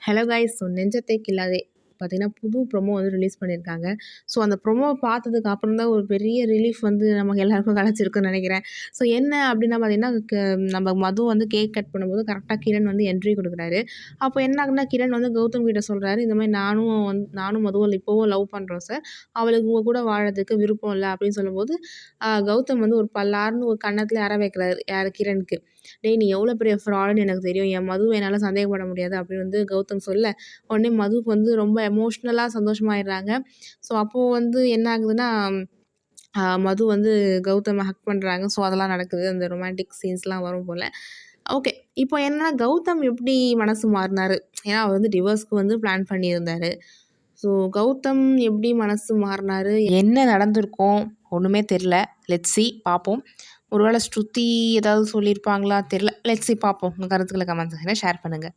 Hello guys. So நெஞ்சத்தை கில்லாதே பார்த்தீங்கன்னா, புது promo வந்து ரிலீஸ் பண்ணியிருக்காங்க. ஸோ அந்த ப்ரொமோவ பார்த்ததுக்கு அப்புறம் தான் ஒரு பெரிய ரிலீஃப் வந்து நமக்கு எல்லாருக்கும் கிடைச்சிருக்குன்னு நெனைக்கிறேன். ஸோ என்ன அப்டின்னா பார்த்தீங்கன்னா, நம்ம மது வந்து கேக் கட் பண்ணும்போது கரெக்ட்டா கிரண் வந்து என்ட்ரி குடுக்குறாரு. அப்போ என்ன ஆகுதுன்னா, கிரண் வந்து கௌதம் கிட்ட சொல்றாரு, இந்த மாரி நானும் மதுவும் இப்பவும் லவ் பண்றோம் சார். அவளுக்கு உங்க கூட வாழறதுக்கு விருப்பம் இல்ல அப்டின்னு சொல்லும்போது, கௌதம் வந்து ஒரு பல்லார்ன்னு ஒரு கன்னத்துல அற வைக்கிறாரு. யாரு? கிரணுக்கு. "டேய் நீ எவ்வளோ பெரிய ஃப்ராடுன்னு எனக்கு தெரியும். என் மதுவ என்னால சந்தேகப்பட முடியாது" அப்படின்னு வந்து கௌதம் சொல்ல, உடனே மதுவுக்கு வந்து ரொம்ப எமோஷ்னலா சந்தோஷமாயிடுறாங்க. ஸோ அப்போ வந்து என்ன ஆகுதுன்னா, மது வந்து கௌதம ஹக் பண்றாங்க. ஸோ அதெல்லாம் நடக்குது. அந்த ரொமான்டிக் சீன்ஸ்லாம் வரும் போல. ஓகே. இப்போ என்னன்னா கௌதம் எப்படி மனசு மாறுனாரு? ஏன்னா அவர் வந்து டிவோர்ஸ்க்கு வந்து பிளான் பண்ணியிருந்தாரு. ஸோ கௌதம் எப்படி மனசு மாறுனாரு? என்ன நடந்திருக்கும்? ஒண்ணுமே தெரியல. லெட்ஸ் சி பார்ப்போம். ஒருவேளை ஸ்ருதி ஏதாவது சொல்லியிருப்பாங்களா? தெரியல. லெட்ஸ் சி பார்ப்போம். உங்க கருத்துக்கள கமெண்ட் செக்ஷன்ல ஷேர் பண்ணுங்க.